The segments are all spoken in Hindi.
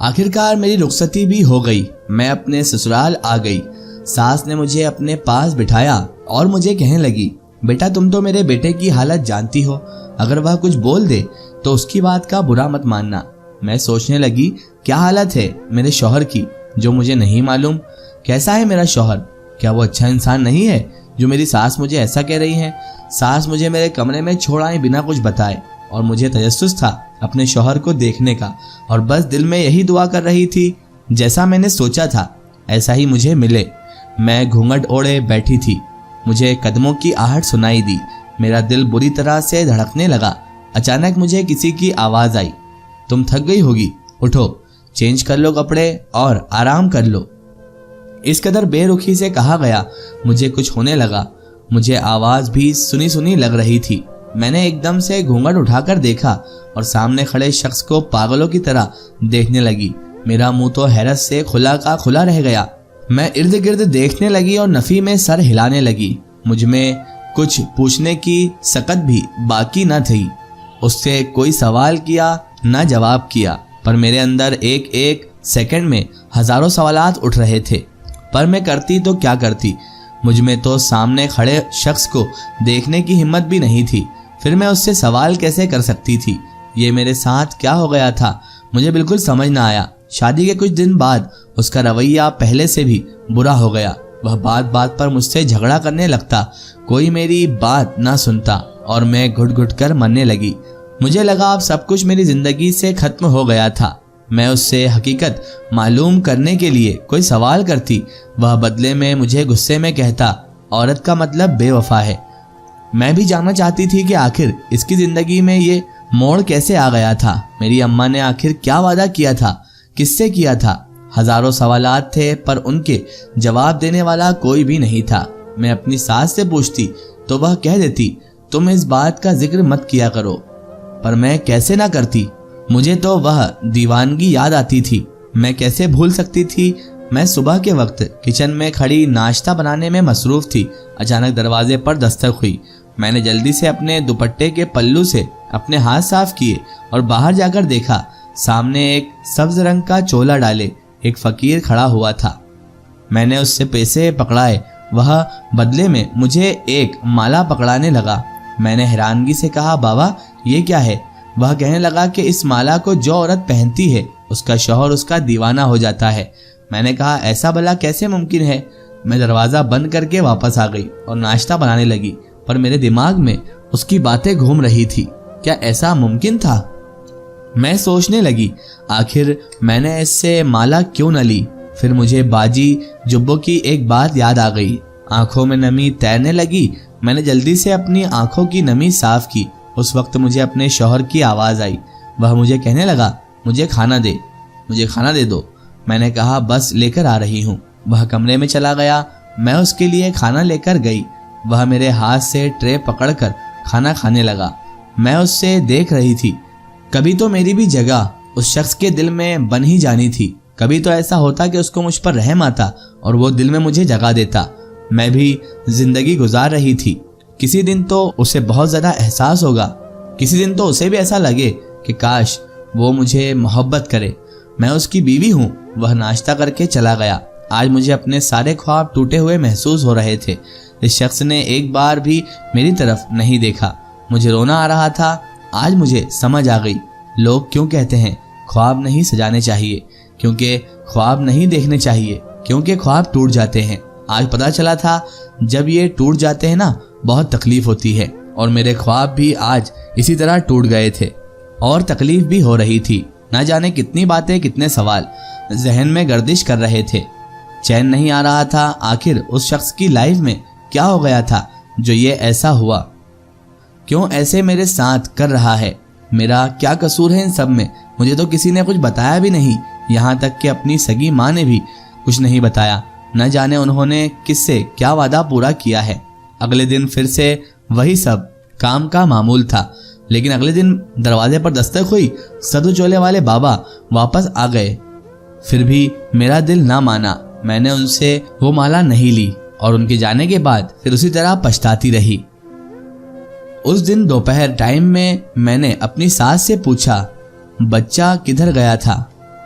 आखिरकार मेरी रुखसती भी हो गई। मैं अपने ससुराल आ गई। सास ने मुझे अपने पास बिठाया और मुझे कहने लगी, बेटा तुम तो मेरे बेटे की हालत जानती हो, अगर वह कुछ बोल दे तो उसकी बात का बुरा मत मानना। मैं सोचने लगी, क्या हालत है मेरे शौहर की जो मुझे नहीं मालूम। कैसा है मेरा शौहर? क्या वो अच्छा इंसान नहीं है जो मेरी सास मुझे ऐसा कह रही है? सास मुझे मेरे कमरे में छोड़ आए बिना कुछ बताए, और मुझे तजस्सुस था अपने शौहर को देखने का, और बस दिल में यही दुआ कर रही थी जैसा मैंने सोचा था ऐसा ही मुझे मिले। मैं घूंघट ओढ़े बैठी थी। मुझे कदमों की आहट सुनाई दी। मेरा दिल बुरी तरह से धड़कने लगा। अचानक मुझे किसी की आवाज़ आई, तुम थक गई होगी, उठो, चेंज कर लो कपड़े और आराम कर लो। इस कदर बेरुखी से कहा गया, मुझे कुछ होने लगा। मुझे आवाज़ भी सुनी सुनी लग रही थी। मैंने एकदम से घूंघट उठाकर देखा और सामने खड़े शख्स को पागलों की तरह देखने लगी। मेरा मुंह तो हैरत से खुला का खुला रह गया। मैं इर्द गिर्द देखने लगी और नफ़ी में सर हिलाने लगी। मुझ में कुछ पूछने की सकत भी बाकी न थी। उससे कोई सवाल किया ना जवाब किया, पर मेरे अंदर एक एक सेकंड में हजारों सवालात उठ रहे थे। पर मैं करती तो क्या करती? मुझ में तो सामने खड़े शख्स को देखने की हिम्मत भी नहीं थी। फिर मैं उससे सवाल कैसे कर सकती थी? ये मेरे साथ क्या हो गया था मुझे बिल्कुल समझ ना आया। शादी के कुछ दिन बाद उसका रवैया पहले से भी बुरा हो गया। वह बात बात पर मुझसे झगड़ा करने लगता, कोई मेरी बात ना सुनता और मैं घुट घुट कर मरने लगी। मुझे लगा अब सब कुछ मेरी जिंदगी से खत्म हो गया था। मैं उससे हकीकत मालूम करने के लिए कोई सवाल करती, वह बदले में मुझे गुस्से में कहता, औरत का मतलब बेवफा है। मैं भी जानना चाहती थी कि आखिर इसकी जिंदगी में ये मोड़ कैसे आ गया था। मेरी अम्मा ने आखिर क्या वादा किया था, किससे किया था? हजारों सवालात थे पर उनके जवाब देने वाला कोई भी नहीं था। मैं अपनी सास से पूछती तो वह कह देती, तुम इस बात का जिक्र मत किया करो, पर मैं कैसे ना करती? मुझे तो वह दीवानगी याद आती थी। मैं कैसे भूल सकती थी? मैं सुबह के वक्त किचन में खड़ी नाश्ता बनाने में मसरूफ थी। अचानक दरवाजे पर दस्तक हुई। मैंने जल्दी से अपने दुपट्टे के पल्लू से अपने हाथ साफ किए और बाहर जाकर देखा, सामने एक सब्ज रंग का चोला डाले एक फकीर खड़ा हुआ था। मैंने उससे पैसे पकड़ाए। वह बदले में मुझे एक माला पकड़ाने लगा। मैंने हैरानगी से कहा, बाबा ये क्या है? वह कहने लगा कि इस माला को जो औरत पहनती है उसका शौहर उसका दीवाना हो जाता है। मैंने कहा, ऐसा भला कैसे मुमकिन है? मैं दरवाज़ा बंद करके वापस आ गई और नाश्ता बनाने लगी, पर मेरे दिमाग में उसकी बातें घूम रही थी। क्या ऐसा मुमकिन था? मैं सोचने लगी, आखिर मैंने इससे माला क्यों न ली? फिर मुझे बाजी जुब्बों की एक बात याद आ गई। आंखों में नमी तैरने लगी। मैंने जल्दी से अपनी आंखों की नमी साफ की। उस वक्त मुझे अपने शौहर की आवाज़ आई। वह मुझे कहने लगा, मुझे खाना दे, मुझे खाना दे दो। मैंने कहा, बस लेकर आ रही हूँ। वह कमरे में चला गया। मैं उसके लिए खाना लेकर गई। वह मेरे हाथ से ट्रे पकड़कर खाना खाने लगा। मैं उससे देख रही थी। कभी तो मेरी भी जगह उस शख्स के दिल में बन ही जानी थी। कभी तो ऐसा होता कि उसको मुझ पर रहम आता और वो दिल में मुझे जगह देता। मैं भी जिंदगी गुजार रही थी। किसी दिन तो उसे बहुत ज़्यादा एहसास होगा। किसी दिन तो उसे भी ऐसा लगे कि काश वो मुझे मोहब्बत करे। मैं उसकी बीवी हूँ। वह नाश्ता करके चला गया। आज मुझे अपने सारे ख्वाब टूटे हुए महसूस हो रहे थे। इस शख्स ने एक बार भी मेरी तरफ नहीं देखा। मुझे रोना आ रहा था। आज मुझे समझ आ गई, लोग क्यों कहते हैं ख्वाब नहीं सजाने चाहिए, क्योंकि ख्वाब नहीं देखने चाहिए, क्योंकि ख्वाब टूट जाते हैं। आज पता चला था जब ये टूट जाते हैं ना, बहुत तकलीफ होती है। और मेरे ख्वाब भी आज इसी तरह टूट गए थे और तकलीफ भी हो रही थी। ना जाने कितनी बातें, कितने सवाल जहन में गर्दिश कर रहे थे। चैन नहीं आ रहा था। आखिर उस शख्स की लाइफ में क्या हो गया था जो ये ऐसा हुआ? क्यों ऐसे मेरे साथ कर रहा है? मेरा क्या कसूर है इन सब में? मुझे तो किसी ने कुछ बताया भी नहीं। यहाँ तक कि अपनी सगी माँ ने भी कुछ नहीं बताया। न जाने उन्होंने किससे क्या वादा पूरा किया है। अगले दिन फिर से वही सब काम का मामूल था। लेकिन अगले दिन दरवाजे पर दस्तक हुई। सदु चोले वाले बाबा वापस आ गए। फिर भी मेरा दिल ना माना। मैंने उनसे वो माला नहीं ली और उनके जाने के बाद फिर उसी तरह पछताती रही। उस दिन दोपहर टाइम में मैंने अपनी सास से पूछा, बच्चा किधर गया था?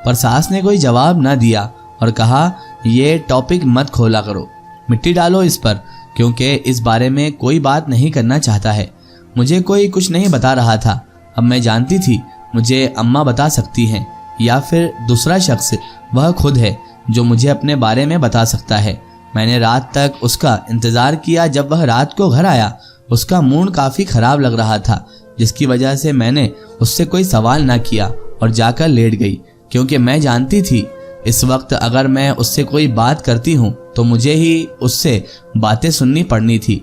पर सास ने कोई जवाब ना दिया और कहा, ये टॉपिक मत खोला करो, मिट्टी डालो इस पर, क्योंकि इस बारे में कोई बात नहीं करना चाहता है। मुझे कोई कुछ नहीं बता रहा था। अब मैं जानती थी मुझे अम्मा बता सकती हैं या फिर दूसरा शख्स, वह खुद है जो मुझे अपने बारे में बता सकता है। मैंने रात तक उसका इंतज़ार किया। जब वह रात को घर आया उसका मूड काफ़ी ख़राब लग रहा था, जिसकी वजह से मैंने उससे कोई सवाल ना किया और जाकर लेट गई, क्योंकि मैं जानती थी इस वक्त अगर मैं उससे कोई बात करती हूँ तो मुझे ही उससे बातें सुननी पड़नी थी।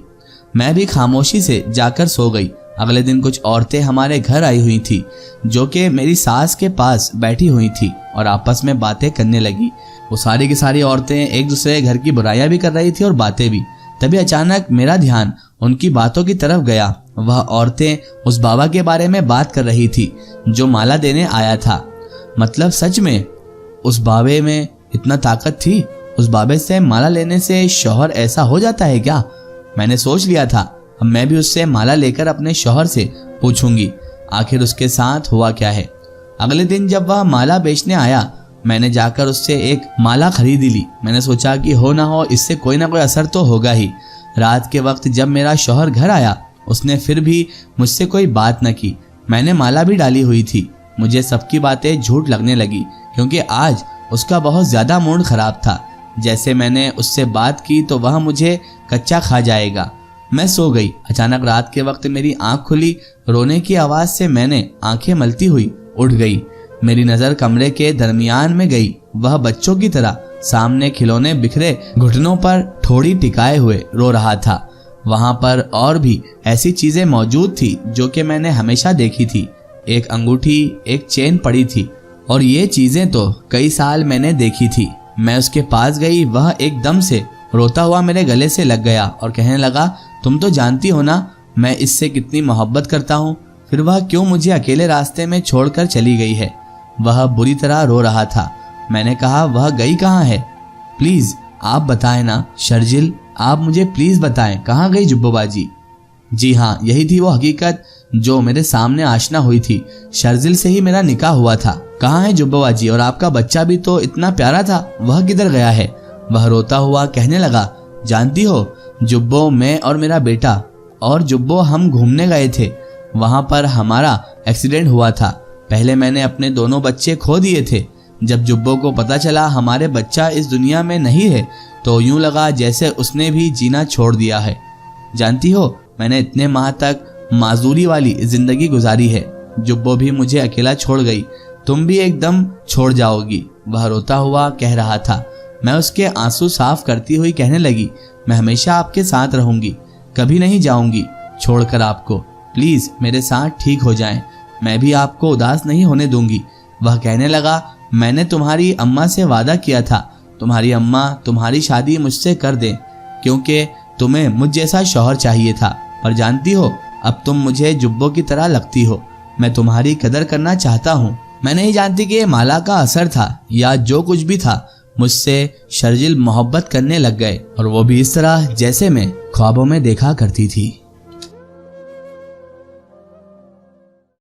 मैं भी खामोशी से जाकर सो गई। अगले दिन कुछ औरतें हमारे घर आई हुई थी जो कि मेरी सास के पास बैठी हुई थी और आपस में बातें करने लगी। वो सारी की सारी औरतें एक दूसरे के घर की बुराइयां भी कर रही थी और बातें भी। तभी अचानक मेरा ध्यान उनकी बातों की तरफ गया। वह औरतें उस बाबा के बारे में बात कर रही थी जो माला देने आया था। मतलब सच में उस बाबे में इतना ताकत थी? उस बाबे से माला लेने से शौहर ऐसा हो जाता है क्या? मैंने सोच लिया था अब मैं भी उससे माला लेकर अपने शौहर से पूछूंगी आखिर उसके साथ हुआ क्या है। अगले दिन जब वह माला बेचने आया मैंने जाकर उससे एक माला खरीदी ली। मैंने सोचा कि हो ना हो इससे कोई ना कोई असर तो होगा ही। रात के वक्त जब मेरा शौहर घर आया उसने फिर भी मुझसे कोई बात न की। मैंने माला भी डाली हुई थी। मुझे सबकी बातें झूठ लगने लगी क्योंकि आज उसका बहुत ज़्यादा मूड ख़राब था। जैसे मैंने उससे बात की तो वह मुझे कच्चा खा जाएगा। मैं सो गई। अचानक रात के वक्त मेरी आंख खुली। रोने की आवाज़ से मैंने आंखें मलती हुई उठ गई। मेरी नज़र कमरे के दरमियान में गई। वह बच्चों की तरह सामने खिलौने बिखरे घुटनों पर ठोड़ी टिकाए हुए रो रहा था। वहां पर और भी ऐसी चीजें मौजूद थी जो कि मैंने हमेशा देखी थी। एक अंगूठी, एक चेन पड़ी थी और ये चीजें तो कई साल मैंने देखी थी। मैं उसके पास गई। वह एकदम से रोता हुआ मेरे गले से लग गया और कहने लगा, तुम तो जानती हो ना मैं इससे कितनी मोहब्बत करता हूँ, फिर वह क्यों मुझे अकेले रास्ते में छोड़कर चली गई है। वह बुरी तरह रो रहा था। मैंने कहा, वह गई कहाँ है? प्लीज आप बताएं ना शर्जिल, आप मुझे प्लीज बताएं कहाँ गई जुब्बो बाजी। जी हाँ, यही थी वो हकीकत जो मेरे सामने आशना हुई थी। शर्जिल से ही मेरा निकाह हुआ था। कहाँ है जुब्बो बाजी? और आपका बच्चा भी तो इतना प्यारा था, वह किधर गया है? वह रोता हुआ कहने लगा, जानती हो जुब्बो, मैं और मेरा बेटा और जुब्बो हम घूमने गए थे। वहां पर हमारा एक्सीडेंट हुआ था। पहले मैंने अपने दोनों बच्चे खो दिए थे। जब जुब्बो को पता चला हमारे बच्चा इस दुनिया में नहीं है तो यूं लगा जैसे उसने भी जीना छोड़ दिया है। जानती हो मैंने इतने माह तक माजूरी वाली जिंदगी गुजारी है। जुब्बो भी मुझे अकेला छोड़ गई, तुम भी एकदम छोड़ जाओगी। वह रोता हुआ कह रहा था। मैं उसके आंसू साफ करती हुई कहने लगी, मैं हमेशा आपके साथ रहूंगी, कभी नहीं जाऊंगी छोड़कर आपको। प्लीज मेरे साथ ठीक हो जाएं, मैं भी आपको उदास नहीं होने दूंगी। वह कहने लगा, मैंने तुम्हारी अम्मा से वादा किया था तुम्हारी अम्मा तुम्हारी शादी मुझसे कर दे, क्योंकि तुम्हें मुझ जैसा शौहर चाहिए था। पर जानती हो अब तुम मुझे जुब्बो की तरह लगती हो। मैं तुम्हारी कदर करना चाहता हूँ। मैं नहीं जानती कि ये माला का असर था या जो कुछ भी था, मुझसे शर्जिल मोहब्बत करने लग गए और वो भी इस तरह जैसे मैं ख्वाबों में देखा करती थी।